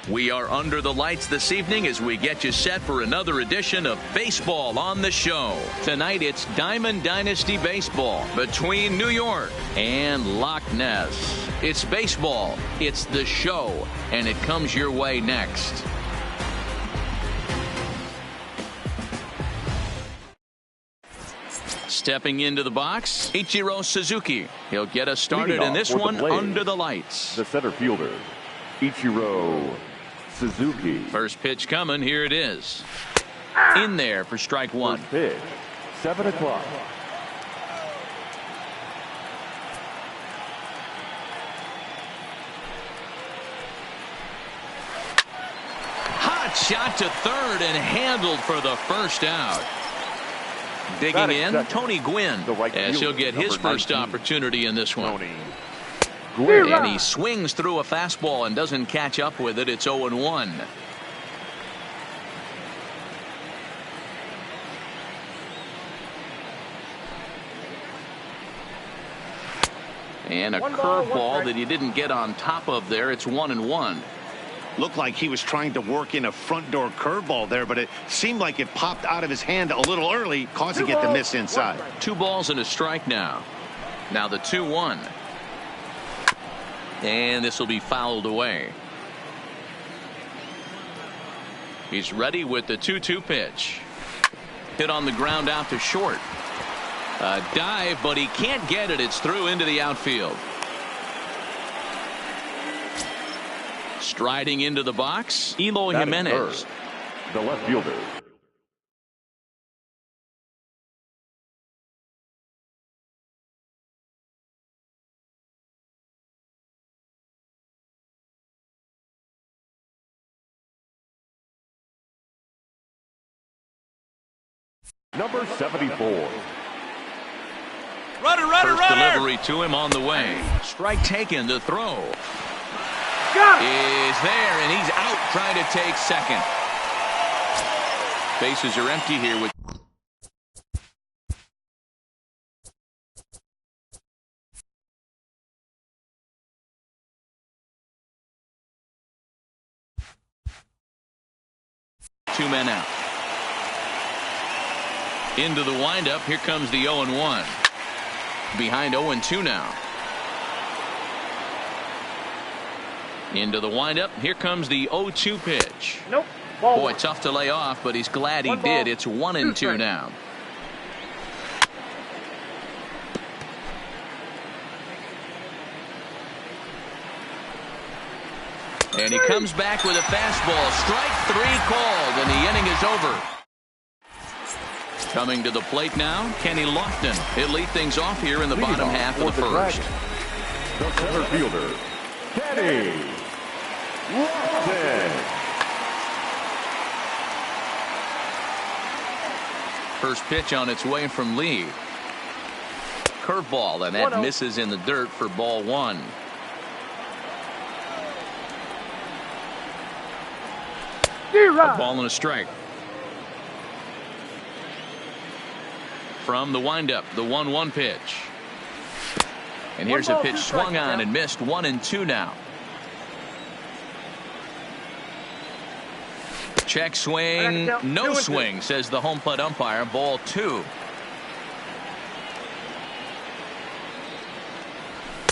We are under the lights this evening as we get you set for another edition of Baseball on the Show. Tonight it's Diamond Dynasty Baseball between New York and Loch Ness. It's baseball, it's the show, and it comes your way next. Stepping into the box, Ichiro Suzuki. He'll get us started in this one under the lights. The center fielder, Ichiro Suzuki. First pitch coming. Here it is. In there for strike one. First pitch, 7 o'clock. Hot shot to third and handled for the first out. Digging in, Tony Gwynn, as he'll get his first opportunity in this one. And he swings through a fastball and doesn't catch up with it. It's 0-1. And a curveball that he didn't get on top of there. It's 1-1. Looked like he was trying to work in a front door curveball there, but it seemed like it popped out of his hand a little early, causing it to miss inside. 2 balls and a strike now. Now the 2-1. And this will be fouled away. He's ready with the 2-2 pitch. Hit on the ground out to short. A dive, but he can't get it. It's through into the outfield. Striding into the box, Eloy Jimenez. The left fielder. Number 74. First delivery to him on the way. Strike taken. The throw is there, and he's out trying to take second. Bases are empty here with two men out. Into the windup. Here comes the 0-1. Behind 0-2 now. Into the windup. Here comes the 0-2 pitch. Nope. Boy, tough to lay off, but he's glad he did. It's 1-2 now. And he comes back with a fastball. Strike 3 called, and the inning is over. Coming to the plate now, Kenny Lofton. He'll lead things off here in the bottom half of the first. The center fielder, Kenny Lofton. First pitch on its way from Lee. Curveball, and that misses in the dirt for ball 1. A ball and a strike. From the windup, the 1-1 pitch. And here's a pitch swung on and missed. 1-2 now. Check swing, no swing, says the home plate umpire. Ball 2.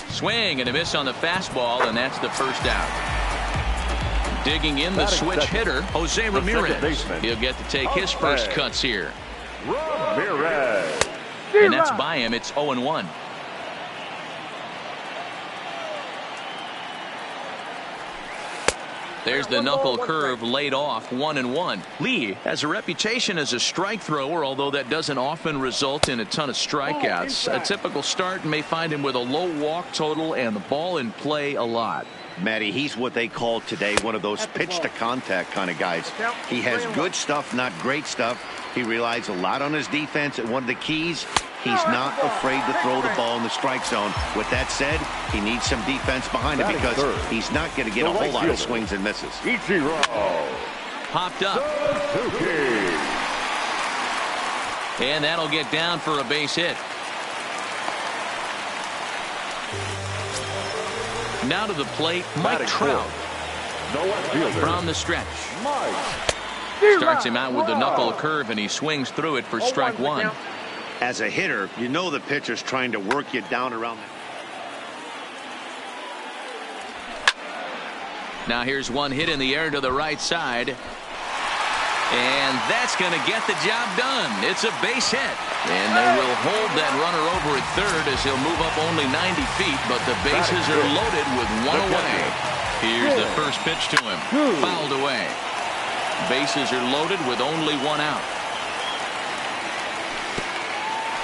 Swing and a miss on the fastball, and that's the first out. Digging in the switch hitter, Jose Ramirez. He'll get to take his first cuts here. Ramirez. And that's by him. It's 0-1. There's the knuckle curve laid off. 1-1. Lee has a reputation as a strike thrower, although that doesn't often result in a ton of strikeouts. A typical start may find him with a low walk total and the ball in play a lot. Matty, he's what they call today one of those pitch to contact kind of guys. He has good stuff, not great stuff. He relies a lot on his defense, and one of the keys, he's not afraid to throw the ball in the strike zone. With that said, he needs some defense behind him because he's not going to get a whole lot of swings and misses. Ichiro popped up. Suzuki. And that'll get down for a base hit. Now to the plate, Mike Trout. The left fielder. From the stretch. Starts him out with the knuckle curve, and he swings through it for strike one. As a hitter, you know the pitcher's trying to work you down around. Now here's one hit in the air to the right side. And that's going to get the job done. It's a base hit. And they will hold that runner over at third as he'll move up only 90 feet, but the bases are loaded with one away. Here's the first pitch to him. Fouled away. Bases are loaded with only one out.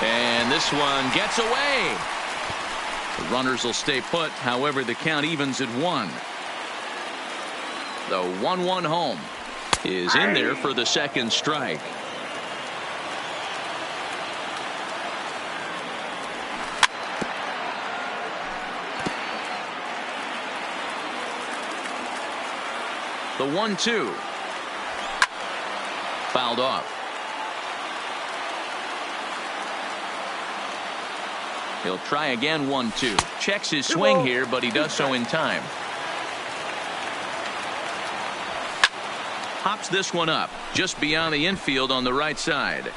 And this one gets away. The runners will stay put. However, the count evens at 1. The 1-1 home is in there for the second strike. The 1-2. Fouled off. He'll try again. 1-2. Checks his swing here, but he does so in time. Hops this one up just beyond the infield on the right side.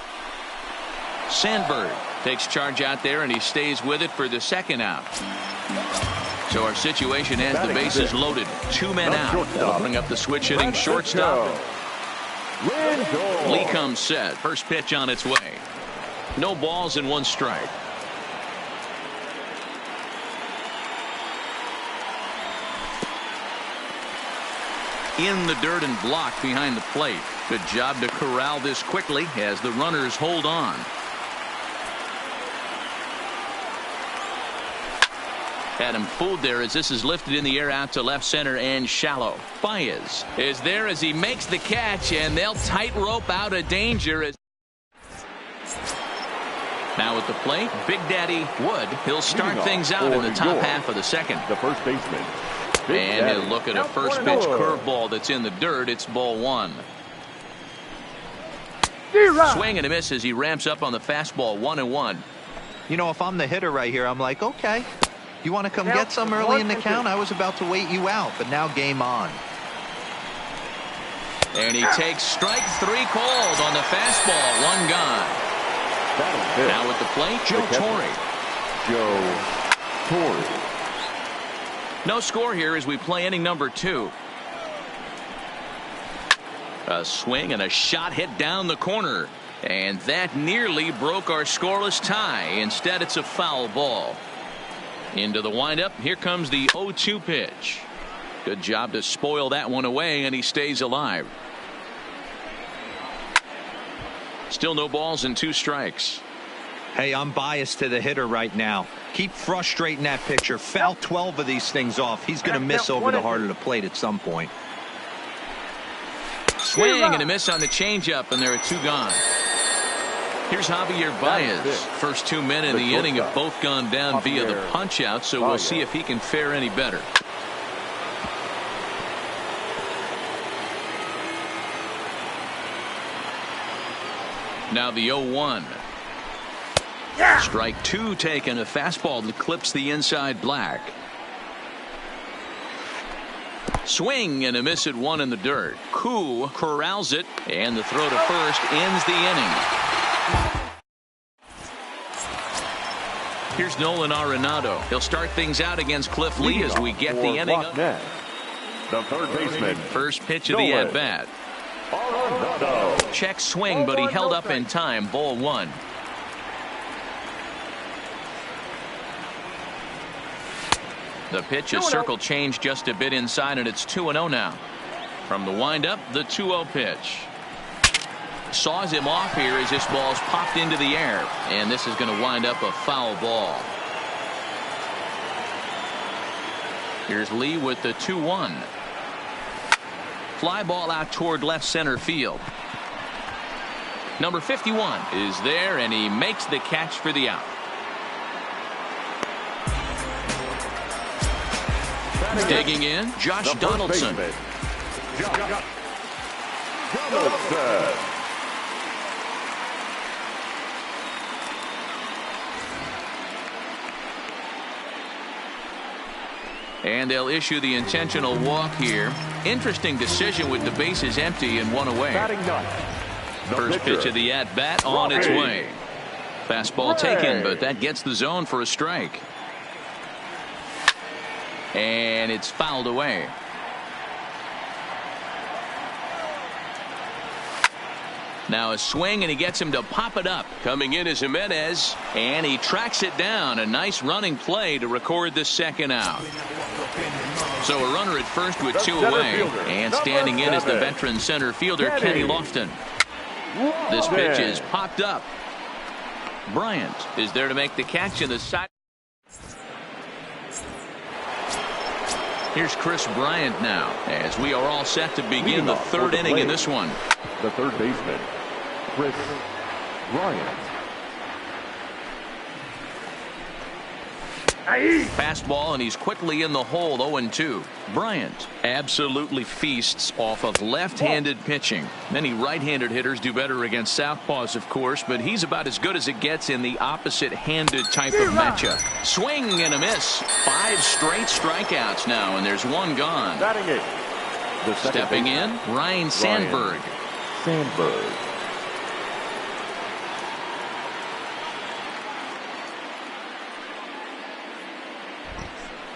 Sandberg takes charge out there, and he stays with it for the second out. So our situation has the bases loaded. 2 men out. That'll bring up the switch hitting shortstop. Lee comes set. First pitch on its way. No balls and 1 strike. In the dirt and blocked behind the plate. Good job to corral this quickly as the runners hold on. Had him fooled there as this is lifted in the air out to left center and shallow. Baez is there as he makes the catch, and they'll tightrope out of danger. Now at the plate, Big Daddy Wood. He'll start things out in the top half of the second. The first baseman. And he'll look at a first pitch curveball that's in the dirt. It's ball 1. Swing and a miss as he ramps up on the fastball. 1-1. You know, if I'm the hitter right here, I'm like, okay, you want to come get some early in the count? I was about to wait you out, but now game on. And he takes strike 3 called on the fastball. 1 gone. Now at the plate, Joe Torre. No score here as we play inning number 2. A swing and a shot hit down the corner. And that nearly broke our scoreless tie. Instead, it's a foul ball. Into the windup. Here comes the 0-2 pitch. Good job to spoil that one away, and he stays alive. Still no balls and 2 strikes. Hey, I'm biased to the hitter right now. Keep frustrating that pitcher. Foul 12 of these things off. He's going to miss over the heart of the plate at some point. Swing and a miss on the changeup, and there are 2 gone. Here's Javier Baez. First 2 men in the inning have both gone down via the punch out, so we'll see if he can fare any better. Now the 0-1. Strike 2 taken. A fastball that clips the inside black. Swing and a miss at 1 in the dirt. Koo corrals it, and the throw to first ends the inning. Here's Nolan Arenado. He'll start things out against Cliff Lee as we get the inning. The third baseman. First pitch of the at-bat. Check swing, but he held up in time. Ball 1. The pitch is circle change just a bit inside, and it's 2-0 now. From the windup, the 2-0 pitch. Saws him off here as this ball's popped into the air, and this is going to wind up a foul ball. Here's Lee with the 2-1. Fly ball out toward left center field. Number 51 is there, and he makes the catch for the out. Digging in, Josh Donaldson. And they'll issue the intentional walk here. Interesting decision with the bases empty and one away. First pitch of the at-bat on its way. Fastball taken, but that gets the zone for a strike. And it's fouled away. Now a swing, and he gets him to pop it up. Coming in is Jimenez, and he tracks it down. A nice running play to record the second out. So a runner at first with two away, and standing in is the veteran center fielder Kenny Lofton. This pitch is popped up. Bryant is there to make the catch in the side. Here's Chris Bryant now, as we are all set to begin the third inning in this one. The third baseman, Chris Bryant. Fastball, and he's quickly in the hole. 0-2. Bryant absolutely feasts off of left-handed pitching. Many right-handed hitters do better against southpaws, of course, but he's about as good as it gets in the opposite-handed type of matchup. Swing and a miss. 5 straight strikeouts now, and there's one gone. Stepping in, Ryan Sandberg.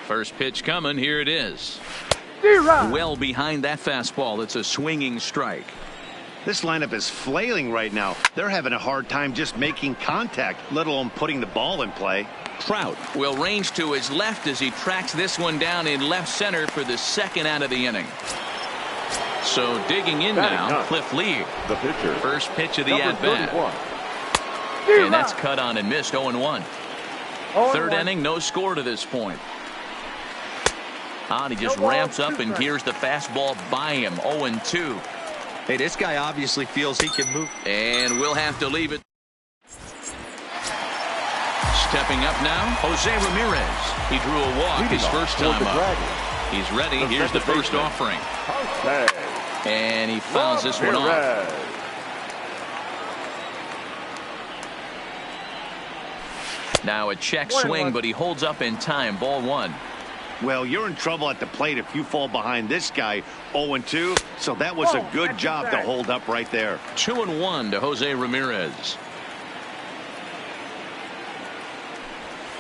First pitch coming. Here it is. Well behind that fastball. It's a swinging strike. This lineup is flailing right now. They're having a hard time just making contact, let alone putting the ball in play. Trout will range to his left as he tracks this one down in left center for the second out of the inning. So digging in now, Cliff Lee. The pitcher. First pitch of the at-bat. And that's cut on and missed. 0-1. Third inning, no score to this point. And he just ramps up and gears the fastball by him. 0-2. Hey, this guy obviously feels he can move. And we'll have to leave it. Stepping up now, Jose Ramirez. He drew a walk his first time up. He's ready. Here's the first offering. And he fouls this one off. Now a check swing, but he holds up in time. Ball 1. Well, you're in trouble at the plate if you fall behind this guy. 0-2. So that was a good job to hold up right there. 2-1 to Jose Ramirez.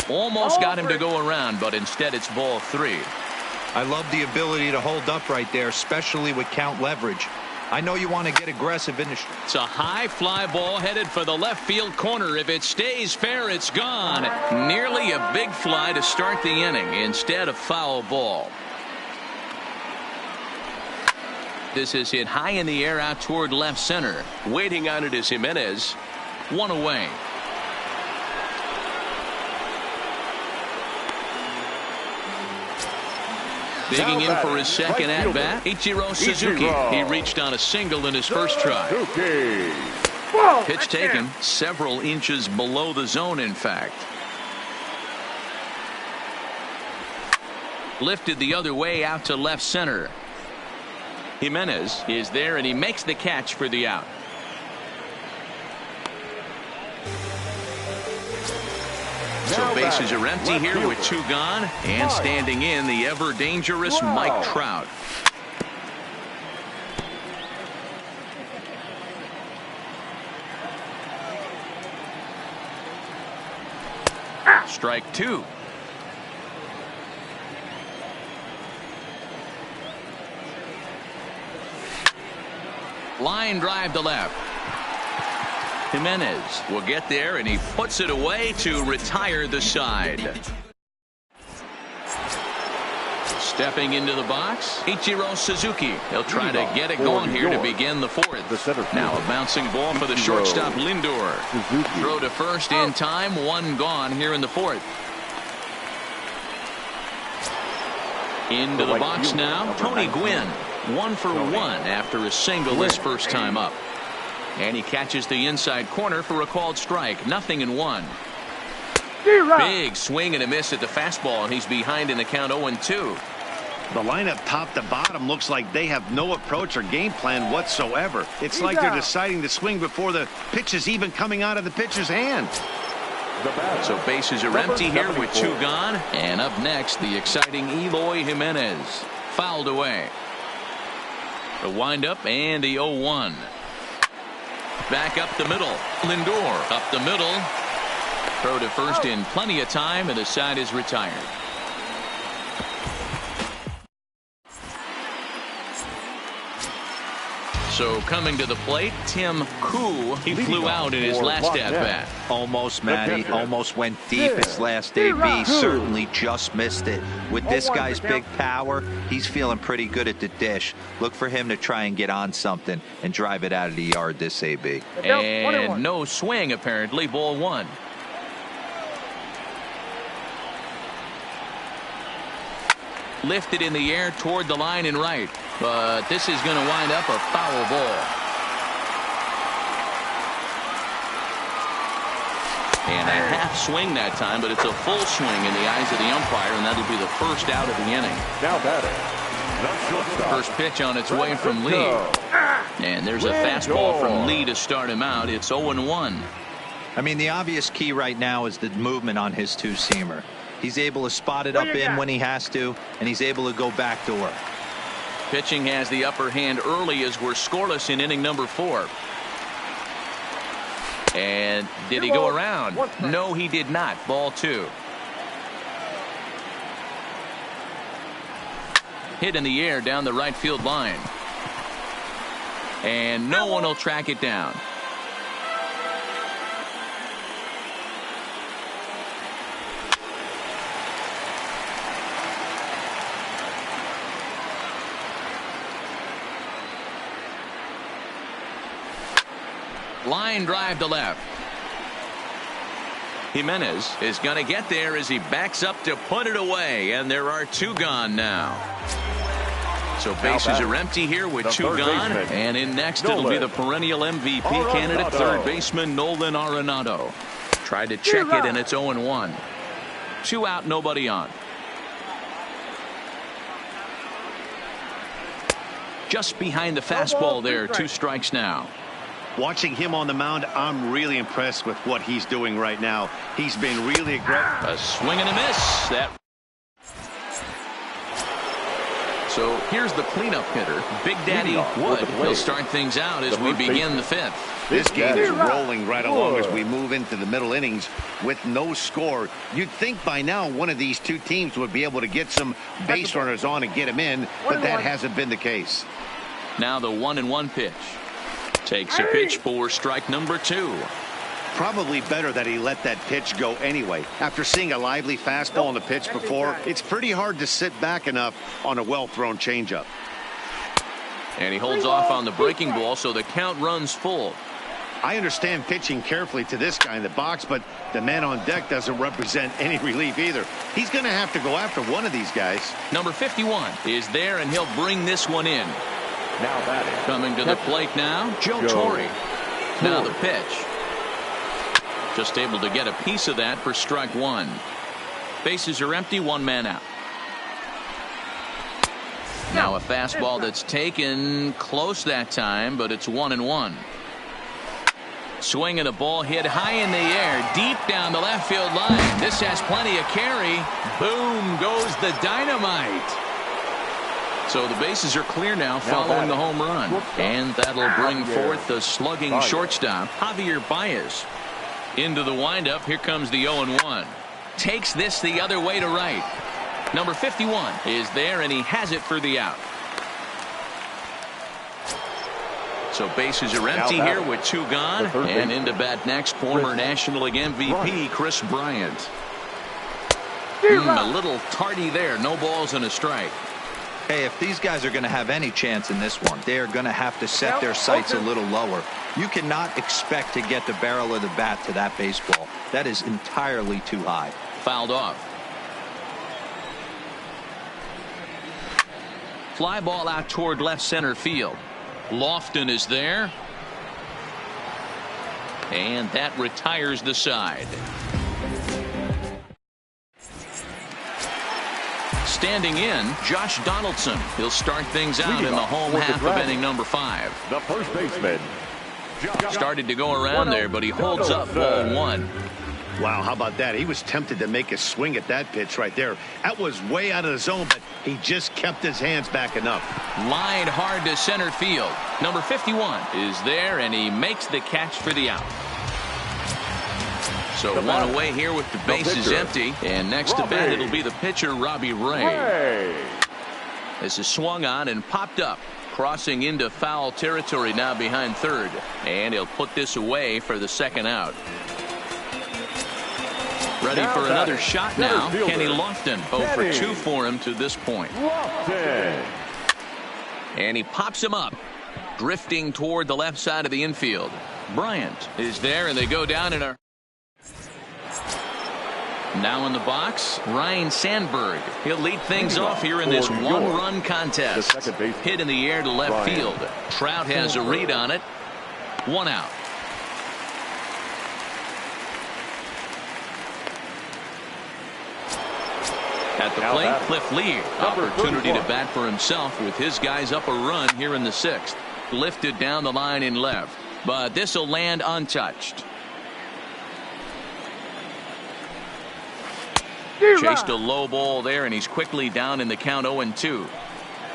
Almost got him to go around, but instead it's ball 3. I love the ability to hold up right there, especially with count leverage. I know you want to get aggressive in the. It's a high fly ball headed for the left field corner. If it stays fair, it's gone. Nearly a big fly to start the inning. Instead, a foul ball. This is hit high in the air out toward left center. Waiting on it is Jimenez. 1 away. Digging in for his second at-bat, Ichiro Suzuki. He reached on a single in his first try. Pitch taken several inches below the zone, in fact. Lifted the other way out to left center. Jimenez is there, and he makes the catch for the out. So bases are empty here with 2 gone, and standing in the ever dangerous Mike Trout. Strike 2. Line drive to left. Jimenez will get there, and he puts it away to retire the side. Stepping into the box, Ichiro Suzuki. He'll try to get it going here to begin the 4th. Now a bouncing ball for the shortstop Lindor. Throw to first in time. 1 gone here in the 4th. Into the box now, Tony Gwynn. 1 for 1 after a single his first time up. And he catches the inside corner for a called strike. 0-1. Big swing and a miss at the fastball, and he's behind in the count. 0-2. The lineup top to bottom looks like they have no approach or game plan whatsoever. It's like they're deciding to swing before the pitch is even coming out of the pitcher's hand. So bases are empty here with 2 gone. And up next, the exciting Eloy Jimenez. Fouled away. The windup and the 0-1. Back up the middle. Lindor up the middle. Throw to first in plenty of time, and the side is retired. So coming to the plate, Tim Koo. He flew out in his last at-bat. Almost, Matty. Almost went deep his last AB. Certainly just missed it. With this guy's big power, he's feeling pretty good at the dish. Look for him to try and get on something and drive it out of the yard this AB. And no swing, apparently. Ball 1. Lifted in the air toward the line and right. But this is going to wind up a foul ball. And a half swing that time, but it's a full swing in the eyes of the umpire, and that'll be the first out of the inning. Now batting. First pitch on its way from Lee. And there's a fastball from Lee to start him out. It's 0-1. I mean, the obvious key right now is the movement on his two-seamer. He's able to spot it up in when he has to, and he's able to go backdoor. Pitching has the upper hand early as we're scoreless in inning number 4. And did he go around? No, he did not. Ball 2. Hit in the air down the right field line. And no one will track it down. Line drive to left. Jimenez is going to get there as he backs up to put it away, and there are 2 gone now. So bases are empty here with 2 gone, and in next it'll be the perennial MVP candidate, third baseman Nolan Arenado. Tried to check it, and it's 0-1. 2 out, nobody on. Just behind the fastball there, 2 strikes now. Watching him on the mound, I'm really impressed with what he's doing right now. He's been really aggressive. A swing and a miss. So here's the cleanup hitter, Big Daddy Wood. He'll start things out as we begin the 5th. This game is rolling right along as we move into the middle innings with no score. You'd think by now one of these 2 teams would be able to get some base runners on and get them in, but that hasn't been the case. Now the 1-1 pitch. Takes a pitch for strike number 2. Probably better that he let that pitch go anyway. After seeing a lively fastball on the pitch before, it's pretty hard to sit back enough on a well-thrown changeup. And he holds off on the breaking ball, so the count runs full. I understand pitching carefully to this guy in the box, but the man on deck doesn't represent any relief either. He's going to have to go after one of these guys. Number 51 is there, and he'll bring this one in. Now batting. Coming to the plate now, Joe Torre. Now the pitch. Just able to get a piece of that for strike 1. Bases are empty, 1 man out. Now a fastball that's taken close that time, but it's 1-1. Swing and a ball hit high in the air, deep down the left field line. This has plenty of carry. Boom goes the dynamite. So the bases are clear now following the home run. And that'll bring forth the slugging shortstop, Javier Baez. Into the windup. Here comes the 0-1. Takes this the other way to right. Number 51 is there, and he has it for the out. So bases are empty here with 2 gone. And into bat next, former National League MVP Chris Bryant. A little tardy there. No balls and a strike. Hey, if these guys are going to have any chance in this one, they are going to have to set their sights a little lower. You cannot expect to get the barrel of the bat to that baseball. That is entirely too high. Fouled off. Fly ball out toward left center field. Lofton is there. And that retires the side. Standing in, Josh Donaldson. He'll start things out in the home half of inning number 5. The first baseman. Started to go around there, but he holds up ball 1. Wow, how about that? He was tempted to make a swing at that pitch right there. That was way out of the zone, but he just kept his hands back enough. Lined hard to center field. Number 51 is there, and he makes the catch for the out. So one away here with the bases empty. And next to bat, it'll be the pitcher, Robbie Ray. This is swung on and popped up. Crossing into foul territory now behind third. And he'll put this away for the second out. Ready for another shot now. Kenny Lofton. 0 for 2 for him to this point. And he pops him up. Drifting toward the left side of the infield. Bryant is there, and they go down in a... Now in the box, Ryan Sandberg. He'll lead things off here in this one-run contest. Hit in the air to left field. Trout has a read on it. 1 out. At the plate, Cliff Lee. Opportunity to bat for himself with his guys up a run here in the 6th. Lifted down the line in left. But this will land untouched. Chased a low ball there, and he's quickly down in the count 0-2.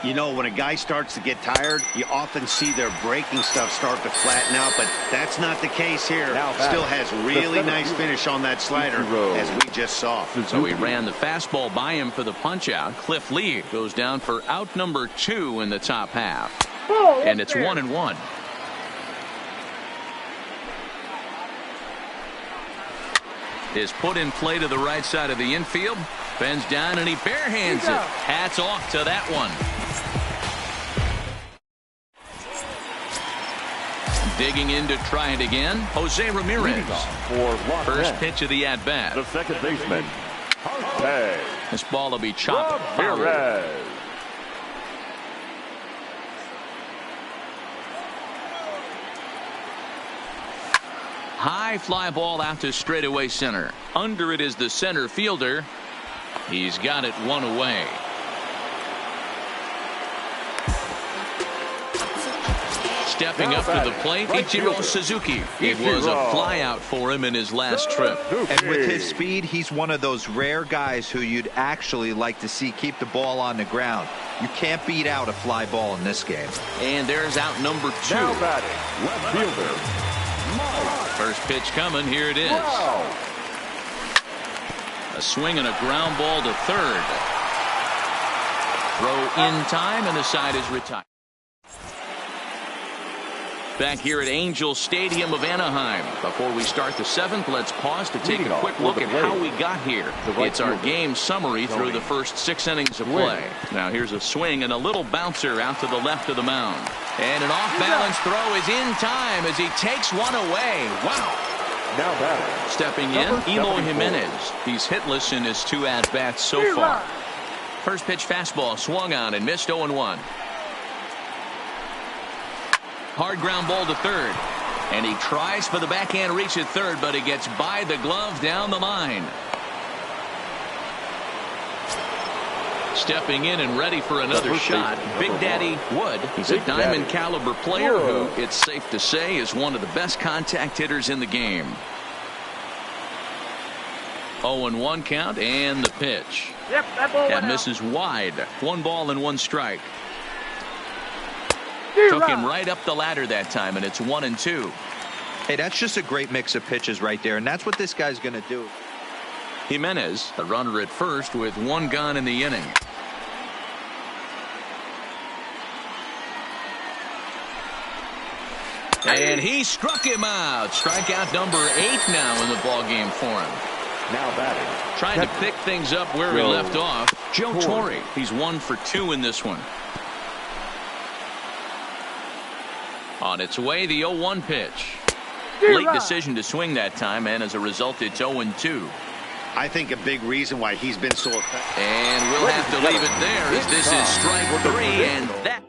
You know, when a guy starts to get tired, you often see their breaking stuff start to flatten out, but that's not the case here. Still has really nice finish on that slider, as we just saw. So he ran the fastball by him for the punch out. Cliff Lee goes down for out number 2 in the top half. And it's 1-1. Is put in play to the right side of the infield. Bends down and he barehands it. Hats off to that one. Digging in to try it again. Jose Ramirez. First pitch of the at-bat. The second baseman. This ball will be chopped foul. High fly ball out to straightaway center. Under it is the center fielder. He's got it 1 away. Stepping up to the plate, Ichiro Suzuki. It was a fly out for him in his last trip. And with his speed, he's one of those rare guys who you'd actually like to see keep the ball on the ground. You can't beat out a fly ball in this game. And there's out number 2. Now batting, left fielder. First pitch coming. Here it is. A swing and a ground ball to third. Throw in time, and the side is retired. Back here at Angel Stadium of Anaheim. Before we start the 7th, let's pause to take a quick look at how we got here. It's our game summary through the first 6 innings of play. Now here's a swing and a little bouncer out to the left of the mound. And an off-balance throw is in time as he takes one away. Wow. Now batting. Stepping in, Eloy Jimenez. He's hitless in his 2 at-bats so far. First pitch fastball swung on and missed 0-1. Hard ground ball to third. And he tries for the backhand reach at third, but he gets by the glove down the line. Stepping in and ready for another shot, Big Daddy Wood. He's a diamond caliber player who, it's safe to say, is one of the best contact hitters in the game. 0-1 count, and the pitch. That misses wide. 1 ball and 1 strike. Took him right up the ladder that time, and it's 1-2. Hey, that's just a great mix of pitches right there, and that's what this guy's going to do. Jimenez, a runner at first with 1 gone in the inning. And he struck him out. Strikeout number 8 now in the ballgame for him. Now batting. Trying to pick things up where he left off. Joe Torre. He's 1 for 2 in this one. On its way, the 0-1 pitch. Late decision to swing that time, and as a result, it's 0-2. I think a big reason why he's been so effective. And we'll have to leave it there as this is strike 3, and that.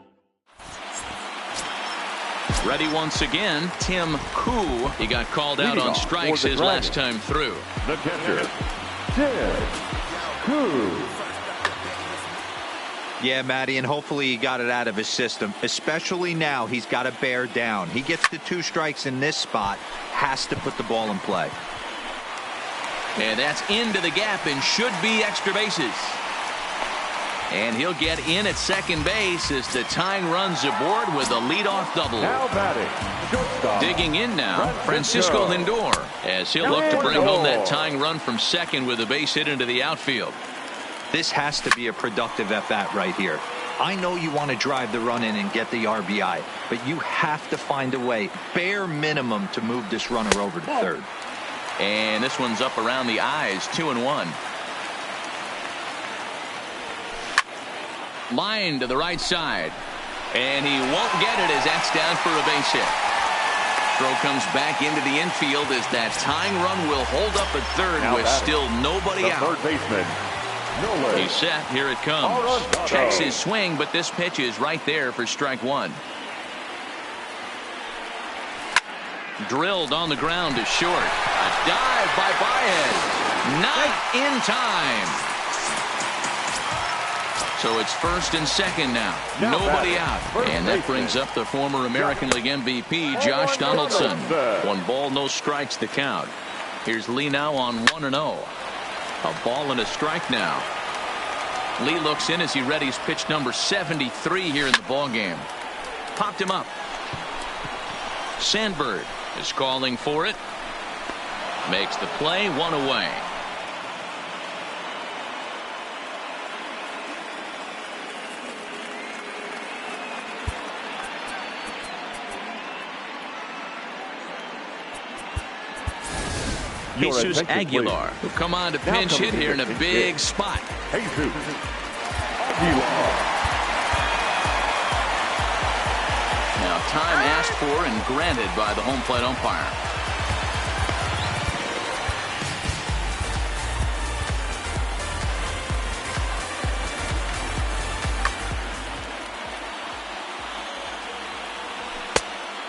Ready once again, Tim Koo. He got called out on strikes his last time through. The catcher, Tim Koo. Yeah, Matty, and hopefully he got it out of his system, especially now. He's got to bear down. He gets the 2 strikes in this spot, has to put the ball in play. And that's into the gap and should be extra bases. And he'll get in at second base as the tying runs aboard with a leadoff double. Now batting, shortstop. Digging in now, Francisco Lindor, as he'll look to bring home that tying run from second with a base hit into the outfield. This has to be a productive at-bat right here. I know you want to drive the run in and get the RBI, but you have to find a way, bare minimum, to move this runner over to third. And this one's up around the eyes, 2-1. Line to the right side. And he won't get it as that's down for a base hit. Throw comes back into the infield as that tying run will hold up at third now with still nobody out. Third baseman. He's set. Here it comes. Checks his swing, but this pitch is right there for strike one. Drilled on the ground to short. A dive by Baez. Not in time. So it's first and second now. Nobody out. And that brings up the former American League MVP, Josh Donaldson. 1 ball, no strikes the count. Here's Lee now on 1-0. A ball and a strike now. Lee looks in as he readies pitch number 73 here in the ball game. Popped him up. Sandberg is calling for it. Makes the play, 1 away. Jesus Aguilar will come on to pinch hit here in a big spot. Jesus Aguilar. Now time asked for and granted by the home plate umpire.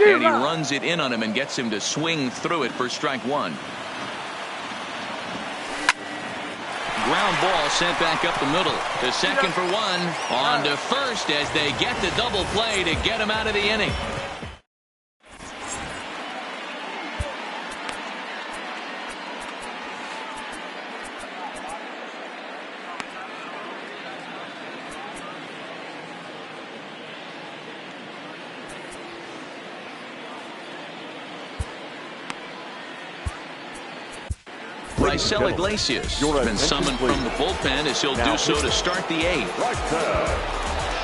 And he runs it in on him and gets him to swing through it for strike one. Ground ball sent back up the middle to second for one. On to first as they get the double play to get him out of the inning. Raisel Iglesias has been summoned from the bullpen as he'll do so to start the eighth.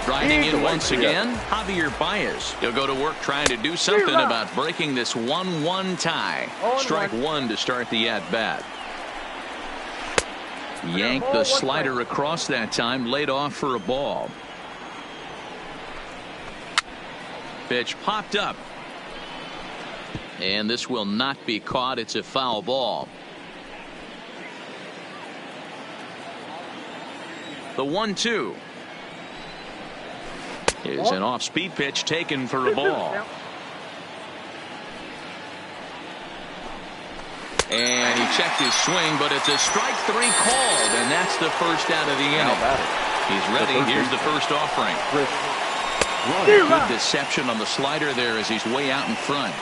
Striding in once again, Javier Baez. He'll go to work trying to do something about breaking this 1-1 tie. Strike one to start the at-bat. Yanked the slider across that time, laid off for a ball. Pitch popped up. And this will not be caught. It's a foul ball. The 1-2 is an off-speed pitch taken for a ball. And he checked his swing, but it's a strike three called, and that's the first out of the inning. He's ready. Here's the first offering. Good deception on the slider there as he's way out in front.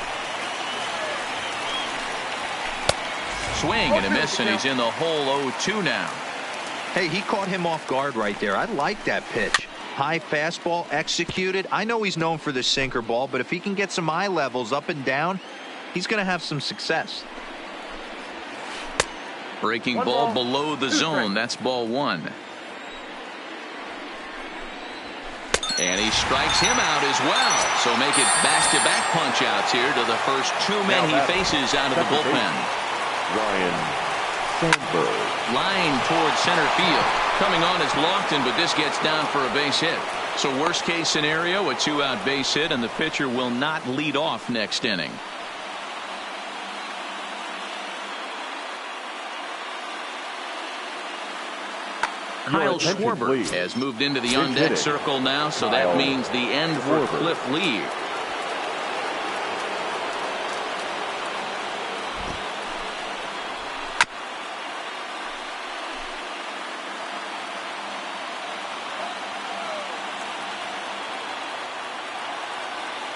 Swing and a miss, and he's in the hole 0-2 now. Hey, he caught him off guard right there. I like that pitch. High fastball executed. I know he's known for the sinker ball, but if he can get some eye levels up and down, he's going to have some success. Breaking ball below the zone. That's ball one. And he strikes him out as well. So make it back-to-back punch-outs here to the first two men he faces out of the bullpen. Ryan Sandberg. Line towards center field. Coming on is Lofton, but this gets down for a base hit. So worst case scenario, a 2-out base hit, and the pitcher will not lead off next inning. Kyle Schwarber has moved into the on-deck circle now, so that means the end for Cliff Lee.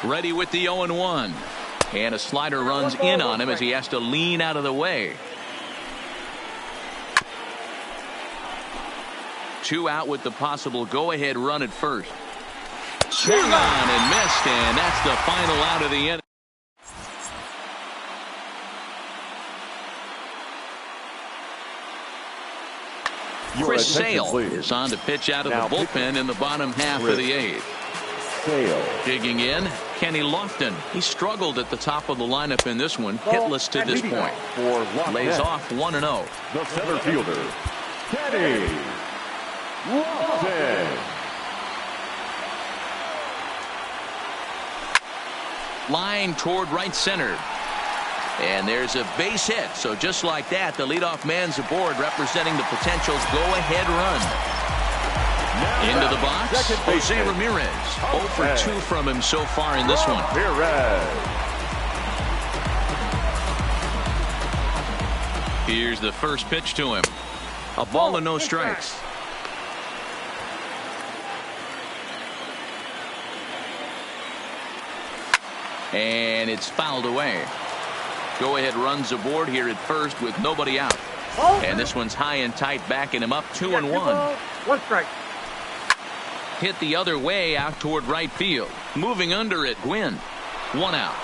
Ready with the 0-1. And a slider runs in on him as he has to lean out of the way. 2 out with the possible go-ahead run at first. Swung on and missed, and that's the final out of the inning. Chris Sale is on to pitch out of the bullpen in the bottom half of the 8th. Digging in, Kenny Lofton. He struggled at the top of the lineup in this one, hitless to this point. Lays off 1-0. The center fielder, Kenny Lofton. Line toward right center. And there's a base hit. So just like that, the leadoff man's aboard, representing the potential go-ahead run. Into the box, Jose Ramirez. 0 for 2 from him so far in this one. Here's the first pitch to him. A ball and no strikes. And it's fouled away. Go-ahead runs aboard here at first with nobody out. And this one's high and tight, backing him up 2-1. 1 strike. Hit the other way out toward right field. Moving under it, Gwynn. 1 out.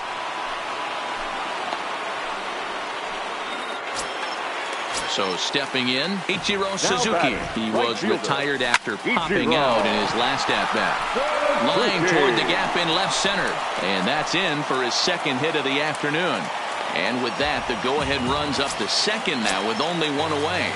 So stepping in, Ichiro Suzuki. He was retired after popping out in his last at-bat. Line toward the gap in left center. And that's in for his second hit of the afternoon. And with that, the go-ahead runs up to second now with only 1 away.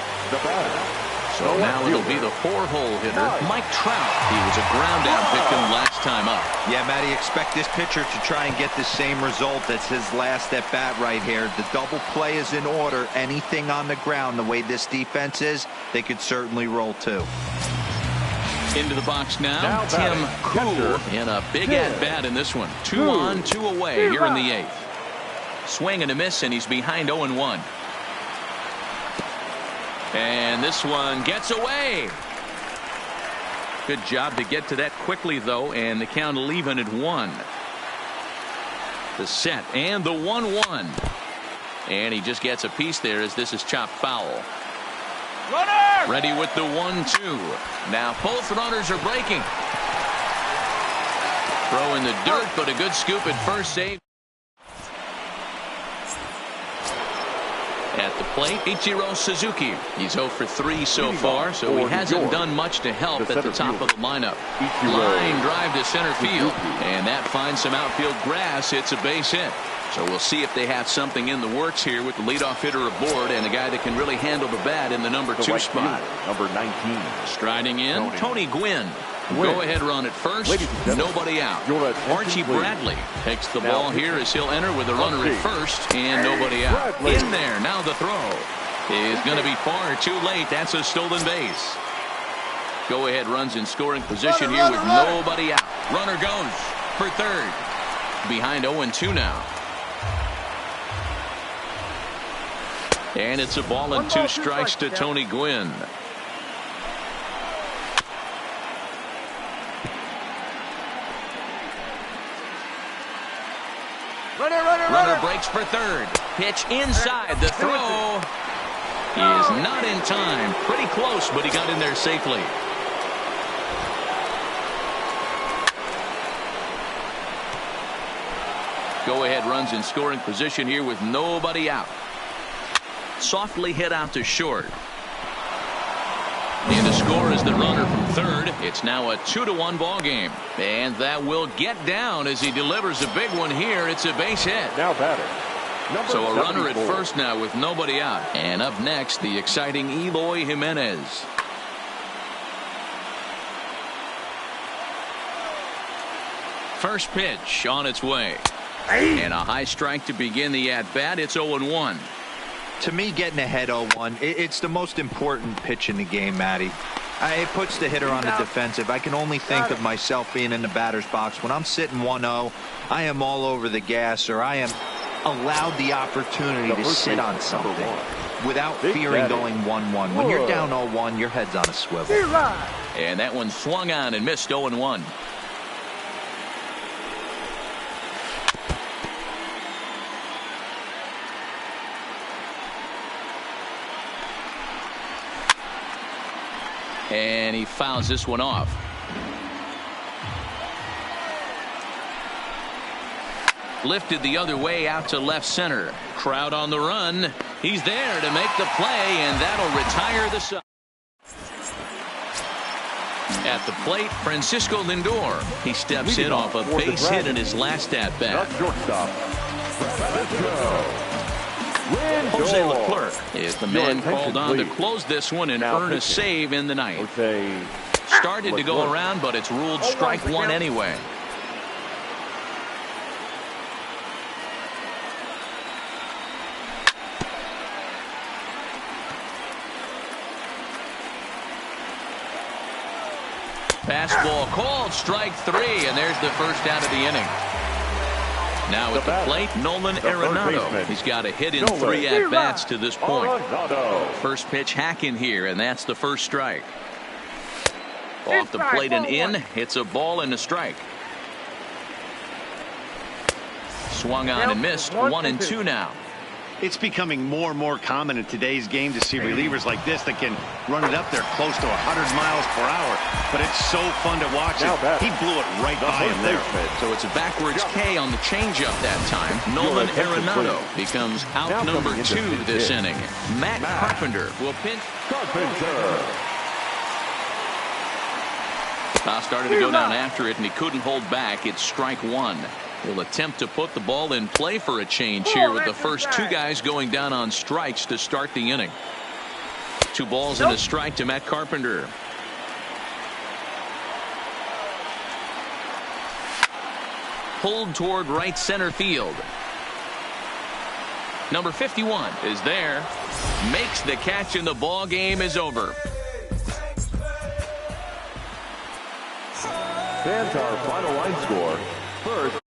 So now it'll be the 4-hole hitter, Mike Trout. He was a ground-down victim last time up. Yeah, Matty, expect this pitcher to try and get the same result as his last at-bat right here. The double play is in order. Anything on the ground, the way this defense is, they could certainly roll too. Into the box now Tim Cool in a big at-bat in this one. 2 on, 2 away here in the 8th. Swing and a miss, and he's behind 0-1. And this one gets away. Good job to get to that quickly, though, and the count will even at 1. The set and the 1-1. And he just gets a piece there as this is chopped foul. Runner! Ready with the 1-2. Now both runners are breaking. Throw in the dirt, but a good scoop at first save. At the plate, Ichiro Suzuki. He's 0 for 3 so far, so he hasn't done much to help at the top of the lineup. Line drive to center field, and that finds some outfield grass. It's a base hit. So we'll see if they have something in the works here with the leadoff hitter aboard and a guy that can really handle the bat in the number 2 spot. Number 19. Striding in, Tony Gwynn. Go-ahead run at first, nobody out. Archie Bradley takes the ball here as he'll enter with a runner at first and nobody out. In there, now the throw is going to be far too late. That's a stolen base. Go-ahead runs in scoring position here with nobody out. Runner goes for third. Behind 0-2 now. And it's a ball and 2 strikes to Tony Gwynn. Runner breaks for third. Pitch inside. The throw is not in time. Pretty close, but he got in there safely. Go-ahead runs in scoring position here with nobody out. Softly hit out to short. And the score is the runner from third. It's now a 2-1 ball game. And that will get down as he delivers a big one here. It's a base hit. Now batter. So a runner at first now with nobody out. And up next, the exciting Eloy Jimenez. First pitch on its way. And a high strike to begin the at-bat. It's 0-1. To me, getting ahead 0-1, it's the most important pitch in the game, Matty. It puts the hitter on the defensive. I can only think of myself being in the batter's box. When I'm sitting 1-0, I am all over the gas, or I am allowed the opportunity to sit on something without fearing going 1-1. When you're down 0-1, your head's on a swivel. And that one swung on and missed 0-1. And he fouls this one off. Lifted the other way out to left center. Crowd on the run. He's there to make the play, and that'll retire the side. At the plate, Francisco Lindor. He steps in off a base hit in his last at-bat. Jose Leclerc is the man called on to close this one and earn a save in the ninth. Started to go around, but it's ruled strike one anyway. Fastball called, strike three, and there's the first out of the inning. Now at the plate, Nolan Arenado. He's got a hit in 3 at-bats to this point. First pitch hacking here, and that's the first strike. Off the plate and in, it's a ball and a strike. Swung on and missed, 1-2 now. It's becoming more and more common in today's game to see relievers like this that can run it up there close to 100 miles per hour. But it's so fun to watch it. He blew it right by him there. So it's a backwards K on the changeup that time. Nolan Arenado becomes out number 2 this inning. Matt Carpenter will pinch. Started to go down after it, and he couldn't hold back. It's strike one. Will attempt to put the ball in play for a change here with the first 2 guys going down on strikes to start the inning. 2 balls and a strike to Matt Carpenter. Pulled toward right center field. Number 51 is there. Makes the catch, and the ball game is over. Fans, our final line score. First.